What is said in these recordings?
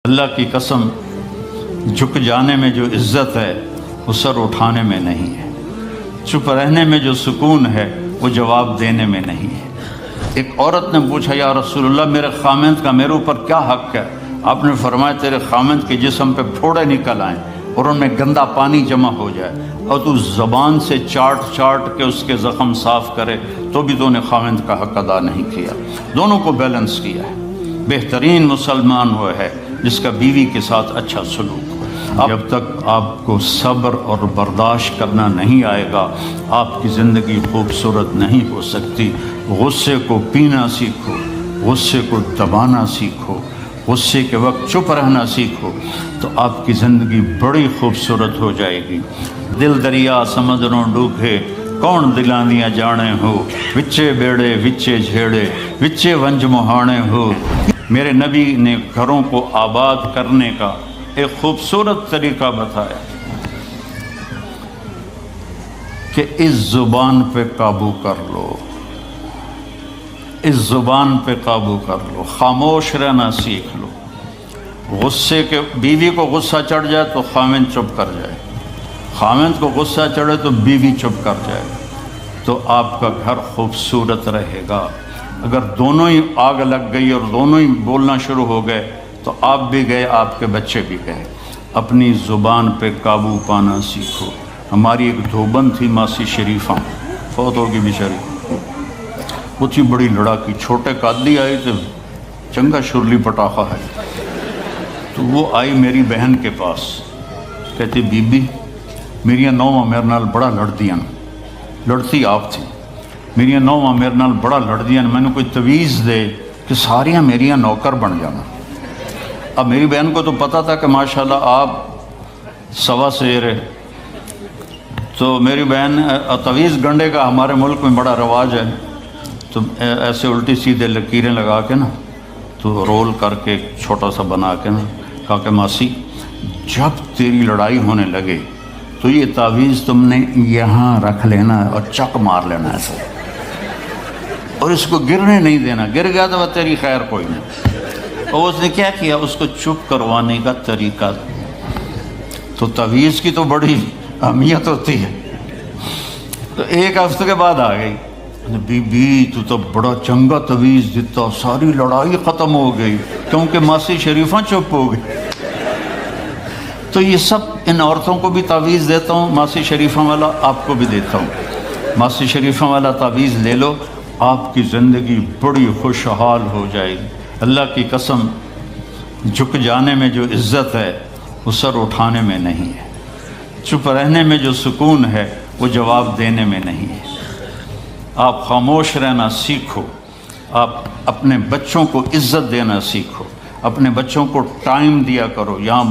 اللہ کی قسم، جھک جانے میں جو عزت ہے وہ سر اٹھانے میں نہیں ہے، چپ رہنے میں جو سکون ہے وہ جواب دینے میں نہیں ہے۔ ایک عورت نے پوچھا، یا رسول اللہ میرے خامند کا میرے اوپر کیا حق ہے؟ آپ نے فرمایا تیرے خامند کے جسم پہ پھوڑے نکل آئیں اور ان میں گندا پانی جمع ہو جائے اور تو زبان سے چاٹ چاٹ کے اس کے زخم صاف کرے تو بھی تو نے خامند کا حق ادا نہیں کیا۔ دونوں کو بیلنس کیا ہے۔ بہترین مسلمان وہ ہے جس کا بیوی کے ساتھ اچھا سلوک ہو۔ جب تک آپ کو صبر اور برداشت کرنا نہیں آئے گا، آپ کی زندگی خوبصورت نہیں ہو سکتی۔ غصے کو پینا سیکھو، غصے کو دبانا سیکھو، غصے کے وقت چپ رہنا سیکھو تو آپ کی زندگی بڑی خوبصورت ہو جائے گی۔ دل دریا سمندروں ڈوبے کون دلانیاں جانے ہو، وچے بیڑے وچے جھیڑے وچے ونج مہانے ہو۔ میرے نبی نے گھروں کو آباد کرنے کا ایک خوبصورت طریقہ بتایا کہ اس زبان پہ قابو کر لو، اس زبان پہ قابو کر لو، خاموش رہنا سیکھ لو۔ غصے کے بیوی کو غصہ چڑھ جائے تو خامند چپ کر جائے، خامند کو غصہ چڑھے تو بیوی چپ کر جائے تو آپ کا گھر خوبصورت رہے گا۔ اگر دونوں ہی آگ لگ گئی اور دونوں ہی بولنا شروع ہو گئے تو آپ بھی گئے، آپ کے بچے بھی گئے۔ اپنی زبان پہ قابو پانا سیکھو۔ ہماری ایک دھوبن تھی ماسی شریفہ، فوت ہوگی بیچاری، وہ تھی بڑی لڑاکی، چھوٹے قادی آئے تھے، چنگا شرلی پٹاخہ ہے، تو وہ آئی میری بہن کے پاس، کہتی بی بی میریاں نوواں میرے نال بڑا لڑدیاں، لڑتی آپ تھی، میریاں نوواں میرے نال بڑا لڑدیاں، میں نے کوئی تویز دے کہ ساریاں میریاں نوکر بن جانا۔ اب میری بہن کو تو پتہ تھا کہ ماشاءاللہ آپ سوا سیر ہے، تو میری بہن تویز گنڈے کا ہمارے ملک میں بڑا رواج ہے، تو ایسے الٹی سیدھے لکیریں لگا کے نا تو رول کر کے چھوٹا سا بنا کے نا کہا کہ ماسی جب تیری لڑائی ہونے لگے تو یہ تعویذ تم نے یہاں رکھ لینا اور چک مار لینا ایسے، اور اس کو گرنے نہیں دینا، گر گیا تو وہ تیری خیر کوئی نہیں۔ اور اس نے کیا کیا، اس کو چپ کروانے کا طریقہ، تو تعویذ کی تو بڑی اہمیت ہوتی ہے۔ تو ایک ہفتے کے بعد آ گئی، بی بی تو بڑا چنگا تعویذ دیتا، ساری لڑائی ختم ہو گئی کیونکہ ماسی شریفہ چپ ہو گئی۔ تو یہ سب ان عورتوں کو بھی تعویذ دیتا ہوں، ماسی شریفہ والا آپ کو بھی دیتا ہوں، ماسی شریفہ والا تعویذ لے لو، آپ کی زندگی بڑی خوشحال ہو جائے گی۔ اللہ کی قسم، جھک جانے میں جو عزت ہے وہ سر اٹھانے میں نہیں ہے، چپ رہنے میں جو سکون ہے وہ جواب دینے میں نہیں ہے۔ آپ خاموش رہنا سیکھو، آپ اپنے بچوں کو عزت دینا سیکھو، اپنے بچوں کو ٹائم دیا کرو۔ یہاں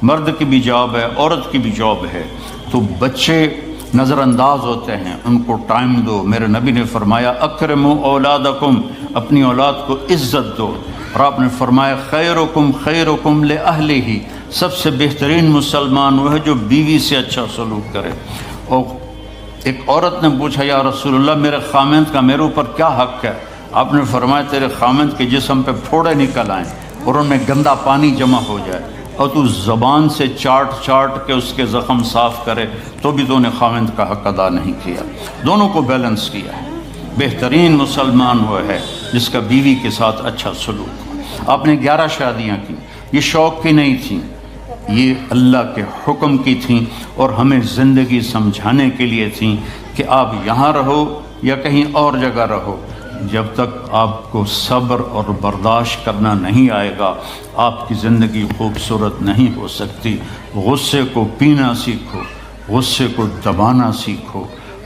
مرد کی بھی جاب ہے، عورت کی بھی جاب ہے، تو بچے نظر انداز ہوتے ہیں، ان کو ٹائم دو۔ میرے نبی نے فرمایا اکرموا اولادکم، اپنی اولاد کو عزت دو، اور آپ نے فرمایا خیرکم خیرکم لأہلہ، سب سے بہترین مسلمان وہ ہے جو بیوی سے اچھا سلوک کرے۔ اور ایک عورت نے پوچھا، یا رسول اللہ میرے خامند کا میرے اوپر کیا حق ہے؟ آپ نے فرمایا تیرے خامند کے جسم پہ پھوڑے نکل آئیں اور ان میں گندا پانی جمع ہو جائے اور تو زبان سے چاٹ چاٹ کے اس کے زخم صاف کرے تو بھی تو نے خامند کا حق ادا نہیں کیا۔ دونوں کو بیلنس کیا ہے۔ بہترین مسلمان وہ ہے جس کا بیوی کے ساتھ اچھا سلوک ہو۔ آپ نے 11 شادیاں کی، یہ شوق کی نہیں تھیں، یہ اللہ کے حکم کی تھیں اور ہمیں زندگی سمجھانے کے لیے تھیں کہ آپ یہاں رہو یا کہیں اور جگہ رہو، جب تک آپ کو صبر اور برداشت کرنا نہیں آئے گا آپ کی زندگی خوبصورت نہیں ہو سکتی۔ غصے کو پینا سیکھو، غصے کو دبانا سیکھو،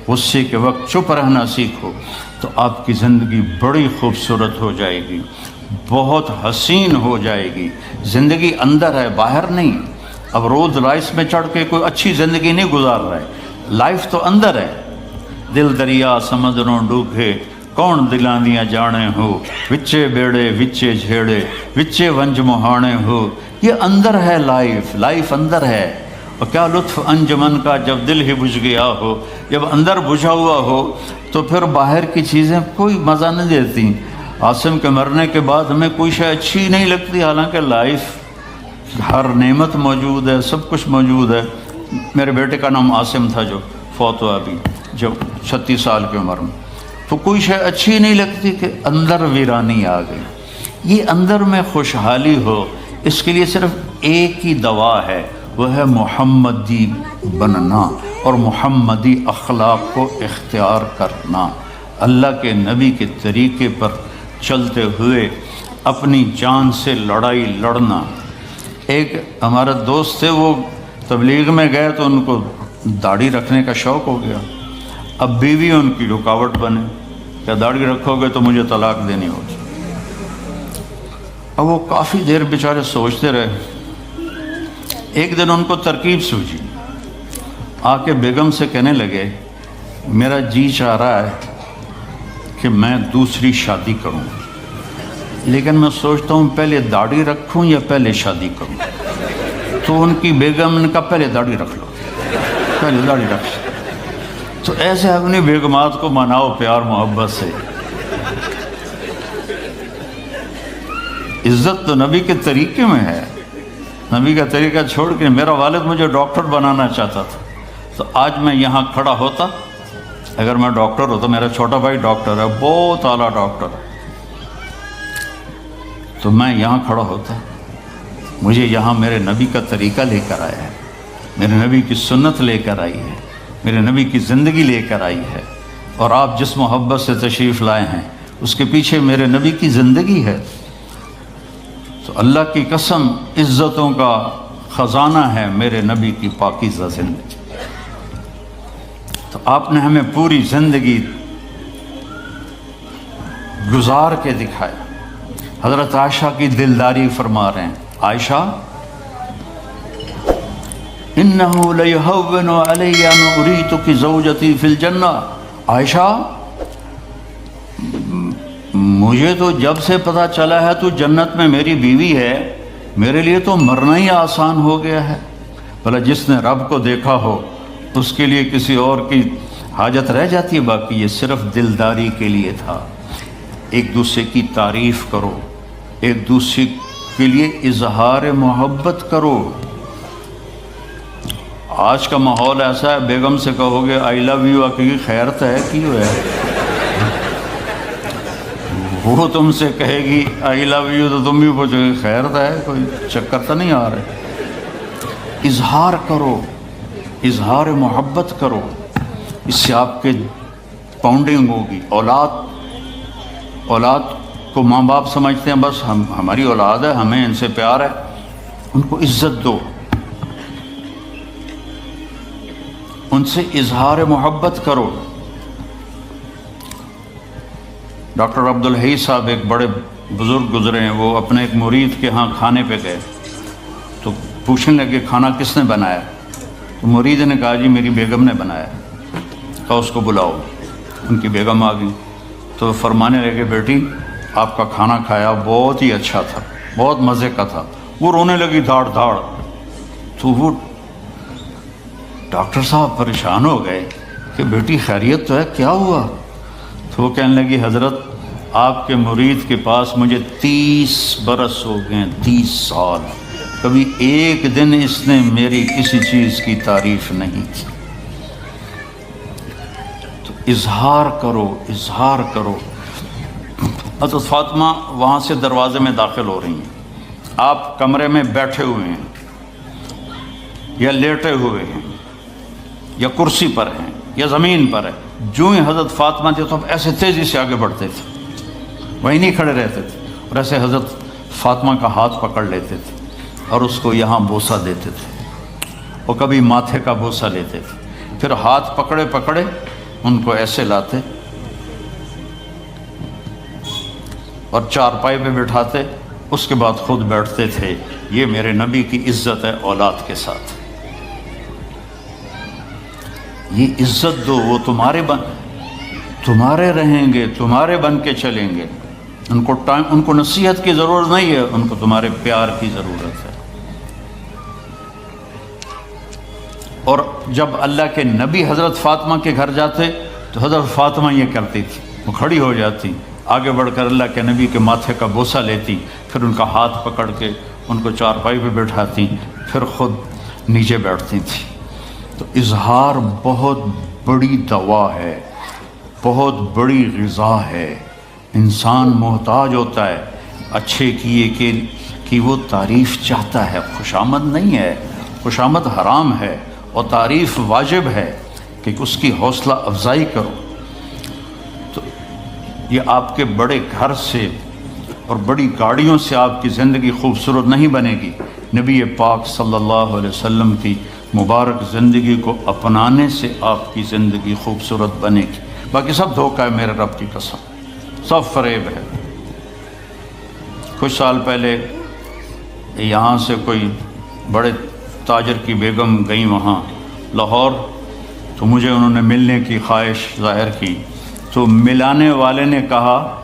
غصے کے وقت چپ رہنا سیکھو تو آپ کی زندگی بڑی خوبصورت ہو جائے گی، بہت حسین ہو جائے گی۔ زندگی اندر ہے، باہر نہیں۔ اب رولز رائس میں چڑھ کے کوئی اچھی زندگی نہیں گزار رہے، لائف تو اندر ہے۔ دل دریا سمندروں ڈوبے کون دلانیاں جانے ہو، وچے بیڑے وچے جھیڑے وچے ونج مہانے ہو۔ یہ اندر ہے، لائف اندر ہے۔ اور کیا لطف انجمن کا جب دل ہی بجھ گیا ہو، جب اندر بجھا ہوا ہو تو پھر باہر کی چیزیں کوئی مزہ نہیں دیتی۔ عاصم کے مرنے کے بعد ہمیں کوئی شے اچھی نہیں لگتی، حالانکہ لائف ہر نعمت موجود ہے، سب کچھ موجود ہے۔ میرے بیٹے کا نام عاصم تھا جو فوت ہوا ابھی، جب 36 سال کی عمر میں، تو کوئی شے اچھی نہیں لگتی کہ اندر ویرانی آ گئی۔ یہ اندر میں خوشحالی ہو، اس کے لیے صرف ایک ہی دوا ہے، وہ ہے محمدی بننا اور محمدی اخلاق کو اختیار کرنا، اللہ کے نبی کے طریقے پر چلتے ہوئے اپنی جان سے لڑائی لڑنا۔ ایک ہمارا دوست تھے، وہ تبلیغ میں گئے تو ان کو داڑھی رکھنے کا شوق ہو گیا، اب بیوی ان کی رکاوٹ بنے کہ داڑھی رکھو گے تو مجھے طلاق دینی ہوگی۔ اب وہ کافی دیر بیچارے سوچتے رہے، ایک دن ان کو ترکیب سوچی، آ کے بیگم سے کہنے لگے میرا جی چاہ رہا ہے کہ میں دوسری شادی کروں، لیکن میں سوچتا ہوں پہلے داڑھی رکھوں یا پہلے شادی کروں۔ تو ان کی بیگم نے کہا پہلے داڑھی رکھ لو، پہلے داڑھی رکھ لو۔ تو ایسے اپنی بیگمات کو مناؤ پیار محبت سے۔ عزت تو نبی کے طریقے میں ہے، نبی کا طریقہ چھوڑ کے۔ میرا والد مجھے ڈاکٹر بنانا چاہتا تھا، تو آج میں یہاں کھڑا ہوتا، اگر میں ڈاکٹر ہوتا، میرا چھوٹا بھائی ڈاکٹر ہے، بہت اعلیٰ ڈاکٹر ہے، تو میں یہاں کھڑا ہوتا۔ مجھے یہاں میرے نبی کا طریقہ لے کر آیا ہے، میرے نبی کی سنت لے کر آئی ہے، میرے نبی کی زندگی لے کر آئی ہے، اور آپ جس محبت سے تشریف لائے ہیں اس کے پیچھے میرے نبی کی زندگی ہے۔ تو اللہ کی قسم، عزتوں کا خزانہ ہے میرے نبی کی پاکیزہ زندگی۔ تو آپ نے ہمیں پوری زندگی گزار کے دکھایا۔ حضرت عائشہ کی دلداری فرما رہے ہیں، عائشہ انہو لیہون علی ان اریتک زوجتی فی الجنہ، عائشہ مجھے تو جب سے پتہ چلا ہے تو جنت میں میری بیوی ہے، میرے لیے تو مرنا ہی آسان ہو گیا ہے۔ بھلا جس نے رب کو دیکھا ہو اس کے لیے کسی اور کی حاجت رہ جاتی ہے؟ باقی یہ صرف دلداری کے لیے تھا۔ ایک دوسرے کی تعریف کرو، ایک دوسرے کے لیے اظہار محبت کرو۔ آج کا ماحول ایسا ہے، بیگم سے کہو گے آئی لو یو، کی خیر تو ہے کی ہے، وہ تم سے کہے گی آئی لو یو تو تم بھی پوچھو گے خیر تو ہے، کوئی چکر تو نہیں آ رہے۔ اظہار کرو، اظہار محبت کرو، اس سے آپ کے پاؤنڈنگ ہوگی۔ اولاد کو ماں باپ سمجھتے ہیں بس ہماری اولاد ہے، ہمیں ان سے پیار ہے، ان کو عزت دو، ان سے اظہار محبت کرو۔ ڈاکٹر عبدالحی صاحب ایک بڑے بزرگ گزرے ہیں، وہ اپنے ایک مرید کے ہاں کھانے پہ گئے تو پوچھنے لگے کھانا کس نے بنایا؟ تو مرید نے کہا جی میری بیگم نے بنایا۔ کہا اس کو بلاؤ۔ ان کی بیگم آ گئی تو فرمانے لگے بیٹی آپ کا کھانا کھایا بہت ہی اچھا تھا، بہت مزے کا تھا۔ وہ رونے لگی دھاڑ دھاڑ۔ تو وہ ڈاکٹر صاحب پریشان ہو گئے کہ بیٹی خیریت تو ہے، کیا ہوا؟ تو وہ کہنے لگی حضرت آپ کے مرید کے پاس مجھے 30 برس ہو گئے، 30 سال، کبھی ایک دن اس نے میری کسی چیز کی تعریف نہیں کی۔ تو اظہار کرو، اظہار کرو۔ حضرت فاطمہ وہاں سے دروازے میں داخل ہو رہی ہیں، آپ کمرے میں بیٹھے ہوئے ہیں یا لیٹے ہوئے ہیں یا کرسی پر ہیں یا زمین پر ہے، جو ہی حضرت فاطمہ تھے تو ایسے تیزی سے آگے بڑھتے تھے، وہیں نہیں کھڑے رہتے تھے، اور ایسے حضرت فاطمہ کا ہاتھ پکڑ لیتے تھے اور اس کو یہاں بوسہ دیتے تھے، اور کبھی ماتھے کا بوسہ لیتے تھے، پھر ہاتھ پکڑے پکڑے ان کو ایسے لاتے اور چارپائی پہ بٹھاتے، اس کے بعد خود بیٹھتے تھے۔ یہ میرے نبی کی عزت ہے اولاد کے ساتھ، یہ عزت دو، وہ تمہارے رہیں گے، تمہارے بن کے چلیں گے۔ ان کو نصیحت کی ضرورت نہیں ہے، ان کو تمہارے پیار کی ضرورت ہے۔ اور جب اللہ کے نبی حضرت فاطمہ کے گھر جاتے تو حضرت فاطمہ یہ کرتی تھی، وہ کھڑی ہو جاتی، آگے بڑھ کر اللہ کے نبی کے ماتھے کا بوسہ لیتی، پھر ان کا ہاتھ پکڑ کے ان کو چارپائی پہ بٹھاتی، پھر خود نیچے بیٹھتی تھیں۔ تو اظہار بہت بڑی دوا ہے، بہت بڑی غذا ہے۔ انسان محتاج ہوتا ہے اچھے کی وہ تعریف چاہتا ہے، خوشامد نہیں ہے، خوشامد حرام ہے، اور تعریف واجب ہے کہ اس کی حوصلہ افزائی کرو۔ تو یہ آپ کے بڑے گھر سے اور بڑی گاڑیوں سے آپ کی زندگی خوبصورت نہیں بنے گی، نبی پاک صلی اللہ علیہ وسلم کی مبارک زندگی کو اپنانے سے آپ کی زندگی خوبصورت بنے گی۔ باقی سب دھوکہ ہے، میرے رب کی قسم، سب فریب ہے۔ کچھ سال پہلے یہاں سے کوئی بڑے تاجر کی بیگم گئیں وہاں لاہور، تو مجھے انہوں نے ملنے کی خواہش ظاہر کی، تو ملانے والے نے کہا